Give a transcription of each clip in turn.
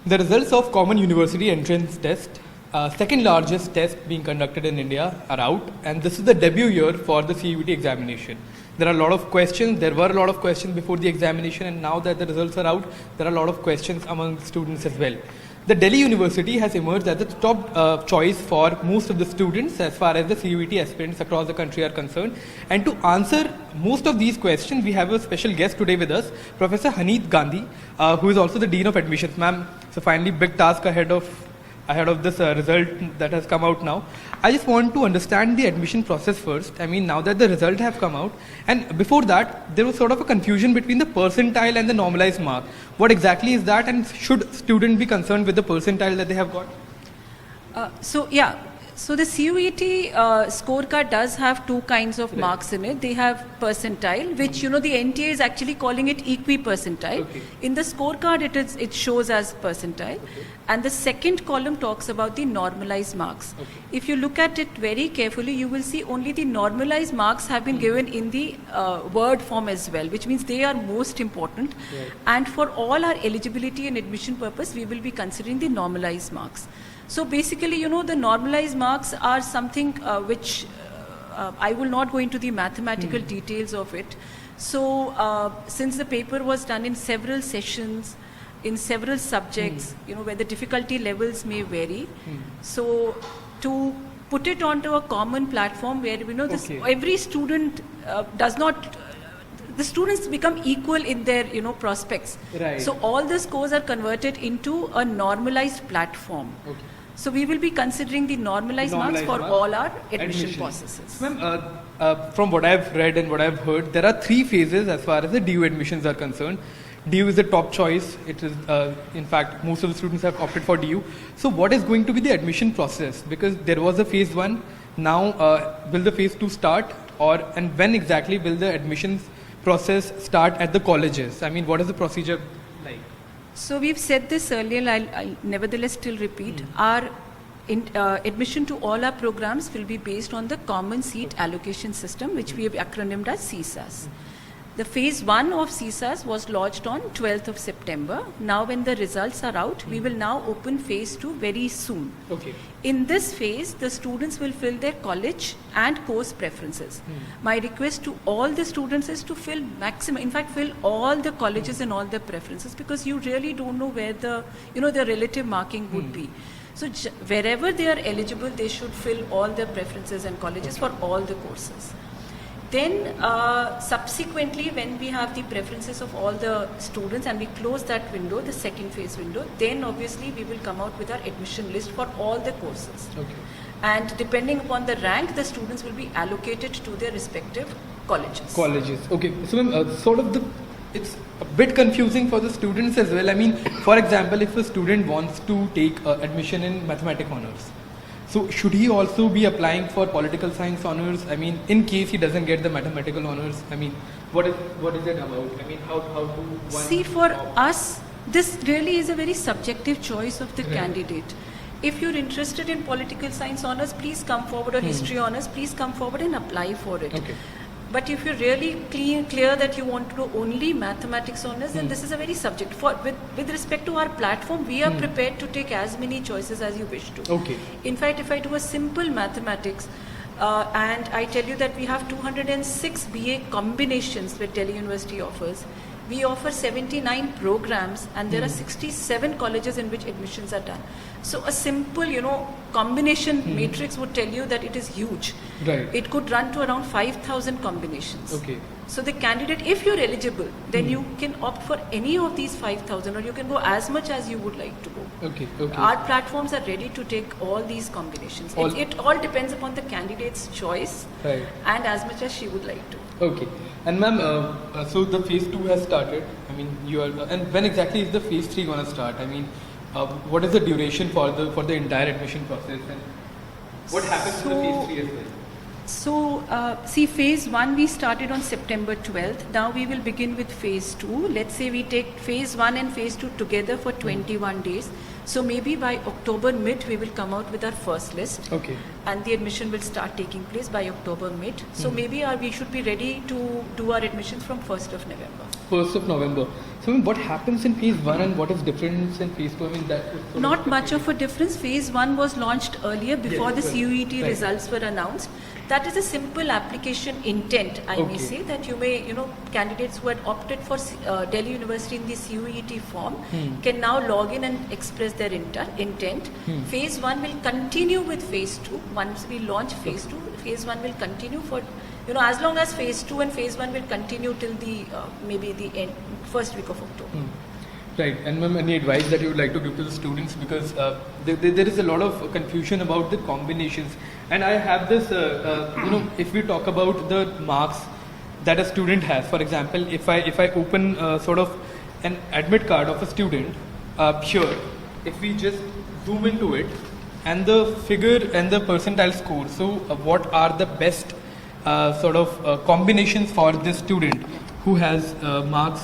The results of Common University Entrance Test, second largest test being conducted in India, are out, and this is the debut year for the CUET examination. There are a lot of questions, there were a lot of questions before the examination, and now that the results are out, there are a lot of questions among students as well. The Delhi University has emerged as the top choice for most of the students as far as the CUET aspirants across the country are concerned. And to answer most of these questions, we have a special guest today with us, Professor Haneet Gandhi, who is also the Dean of Admissions. Ma'am, so finally big task ahead of this result that has come out now. I just want to understand the admission process first. I mean, now that the result have come out, and before that, there was sort of a confusion between the percentile and the normalized mark. What exactly is that, and should students be concerned with the percentile that they have got? So the CUET scorecard does have two kinds of marks in it. They have percentile, which the NTA is actually calling it equi-percentile. Okay. In the scorecard, it shows as percentile. Okay. And the second column talks about the normalized marks. Okay. If you look at it very carefully, you will see only the normalized marks have been given in the word form as well, which means they are most important. Right. And for all our eligibility and admission purpose, we will be considering the normalized marks. So basically, the normalized marks are something which I will not go into the mathematical details of it. So since the paper was done in several sessions, in several subjects, where the difficulty levels may vary. So to put it onto a common platform where every student the students become equal in their prospects. Right. So all the scores are converted into a normalized platform. Okay. So we will be considering the normalized marks for all our admission Admission. processes. Ma'am, from what I've read and what I've heard, there are three phases as far as the DU admissions are concerned. DU is the top choice. It is, in fact, most of the students have opted for DU. So what is going to be the admission process? Because there was a phase 1. Now, will the phase 2 start? And when exactly will the admissions process start at the colleges? I mean, what is the procedure like? So we've said this earlier, I'll nevertheless still repeat. Our admission to all our programs will be based on the common seat allocation system, which we have acronymed as CSAS. The phase 1 of CSAS was launched on 12th of September. Now when the results are out, we will now open phase 2 very soon. Okay. In this phase, the students will fill their college and course preferences. My request to all the students is to fill maximum, in fact fill all the colleges and all the preferences, because you really don't know where the relative marking would be. So wherever they are eligible, they should fill all their preferences and colleges for all the courses. Then subsequently, when we have the preferences of all the students and we close that window, the second phase window, then obviously we will come out with our admission list for all the courses. Okay. And depending upon the rank, the students will be allocated to their respective colleges. Colleges. Okay. So, ma'am, it's a bit confusing for the students as well. I mean, for example, if a student wants to take admission in mathematics honors, so should he also be applying for political science honors? I mean, in case he doesn't get the mathematical honors, I mean, what is it about? I mean, how do one... See, for us, this really is a very subjective choice of the candidate. If you're interested in political science honors, please come forward, or history honors, please come forward and apply for it. Okay. But if you're really clear that you want to do only mathematics honors, then this is a very subject. With respect to our platform, we are prepared to take as many choices as you wish to. Okay. In fact, if I do a simple mathematics, and I tell you that we have 206 BA combinations that Delhi University offers, we offer 79 programs, and there are 67 colleges in which admissions are done. So a simple, combination matrix would tell you that it is huge. Right. It could run to around 5,000 combinations. Okay. So the candidate, if you're eligible, then you can opt for any of these 5,000, or you can go as much as you would like to go. Okay. Okay. Our platforms are ready to take all these combinations. It all depends upon the candidate's choice, Right. and as much as she would like to. Okay. And ma'am, so the phase 2 has started. I mean, and when exactly is the phase 3 going to start? I mean, what is the duration for the entire admission process, and what happens to the phase 3 as well? So, see, phase 1 we started on September 12th. Now we will begin with phase 2. Let's say we take phase 1 and phase 2 together for 21 days. So maybe by October mid we will come out with our first list. Okay. And the admission will start taking place by October mid. So maybe we should be ready to do our admissions from 1st of November. 1st of November. So what happens in phase 1 and what is difference in phase 2? I mean, that is Not much of a difference. Phase 1 was launched earlier before the CUET right. results were announced. That is a simple application intent, I may say, that you may, candidates who had opted for Delhi University in the CUET form can now log in and express their intent. Phase 1 will continue with phase 2. Once we launch phase 2, phase 1 will continue for, as long as phase 2 and phase 1 will continue till the, maybe the first week of October. Right. And ma'am, any advice that you would like to give to the students? Because there is a lot of confusion about the combinations. And I have this, if we talk about the marks that a student has, for example, if I open sort of an admit card of a student, here, if we just zoom into it, and the figure and the percentile score, so what are the best combinations for this student who has marks,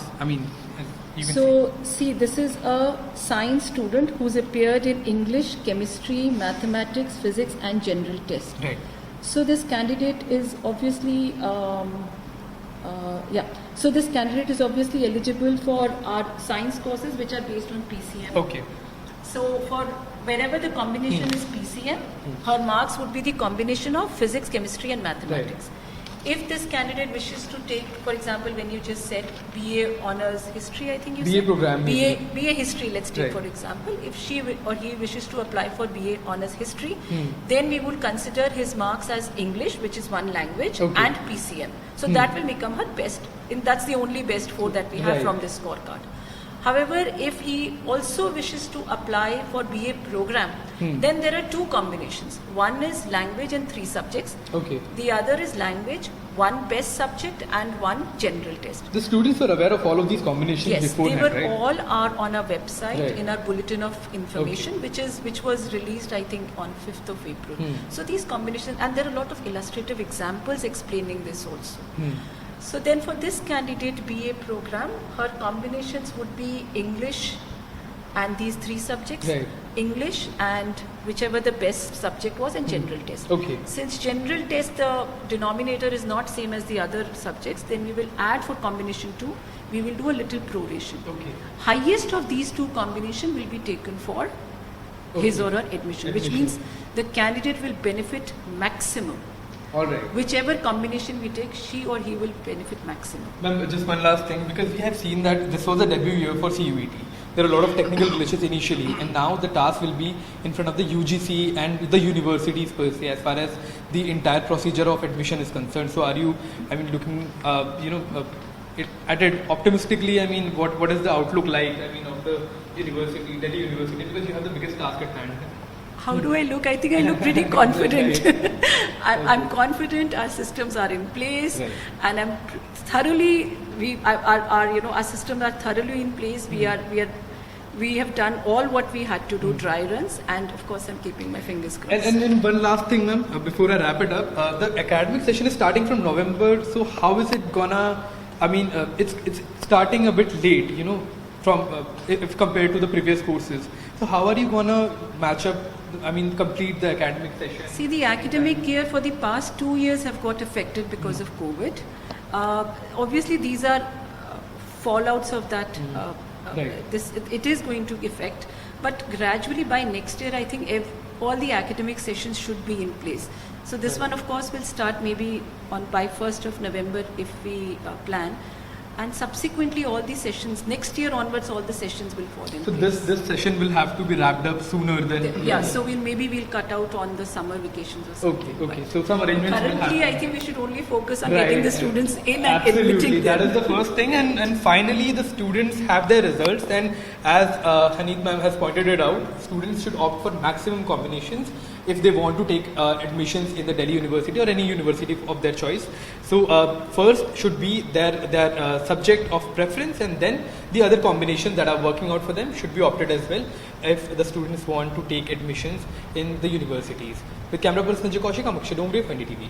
So, see, this is a science student who's appeared in English, chemistry, mathematics, physics and general test. Right. So this candidate is obviously, So this candidate is obviously eligible for our science courses which are based on PCM. Okay. So for wherever the combination is PCM, her marks would be the combination of physics, chemistry and mathematics. Right. If this candidate wishes to take, for example, when you just said BA Honours History, I think you BA said program. BA History, let's take Right. for example. If she or he wishes to apply for BA Honours History, then we would consider his marks as English, which is one language, and PCM. So that will become her best. And that's the only best 4 that we have from this scorecard. However, if he also wishes to apply for BA program, then there are 2 combinations. One is language and 3 subjects. Okay. The other is language, 1 best subject and 1 general test. The students were aware of all of these combinations Yes, beforehand, they were right? all are on our website Right. in our bulletin of information, which was released I think on 5th of April. So these combinations, and there are a lot of illustrative examples explaining this also. So then for this candidate BA program, her combinations would be English and these 3 subjects, Right. English and whichever the best subject was, and general test. Okay. Since general test, the denominator is not same as the other subjects, then we will add for combination 2, we will do a little proration. Okay. Highest of these 2 combination will be taken for his or her admission, which means the candidate will benefit maximum. All right. Whichever combination we take, she or he will benefit maximum. Ma'am, just one last thing, because we have seen that this was the debut year for CUET. There are a lot of technical glitches initially, and now the task will be in front of the UGC and the universities per se, as far as the entire procedure of admission is concerned. So, are you, looking, at it optimistically? What is the outlook like? Of the university, Delhi University, because you have the biggest task at hand. How do I look? I think I look pretty confident. I'm confident our systems are in place, right. and I'm thoroughly. Our systems are thoroughly in place. We have done all what we had to do, dry runs, and of course I'm keeping my fingers crossed. And one last thing, ma'am, before I wrap it up, the academic session is starting from November. So how is it gonna? It's starting a bit late, from if compared to the previous courses. So how are you gonna match up? Complete the academic session. See, the academic year for the past 2 years have got affected because of COVID. Obviously, these are fallouts of that. Right. It is going to affect, but gradually by next year, I think all the academic sessions should be in place. So this one, of course, will start maybe by 1st of November if we plan. And subsequently, all the sessions, next year onwards, all the sessions will fall in So place. this session will have to be wrapped up sooner than... Yeah, so we'll cut out on the summer vacations or something. Okay. So some arrangements will happen. Currently, I think we should only focus on Right. getting the students in and Absolutely. admitting That them. is the first thing. And finally, the students have their results. And as Haneet ma'am has pointed it out, students should opt for maximum combinations if they want to take admissions in the Delhi University or any university of their choice. So first should be their subject of preference, and then the other combinations that are working out for them should be opted as well if the students want to take admissions in the universities. With camera person Sanjay Kaushik, I'm Akshay Dongre of NDTV.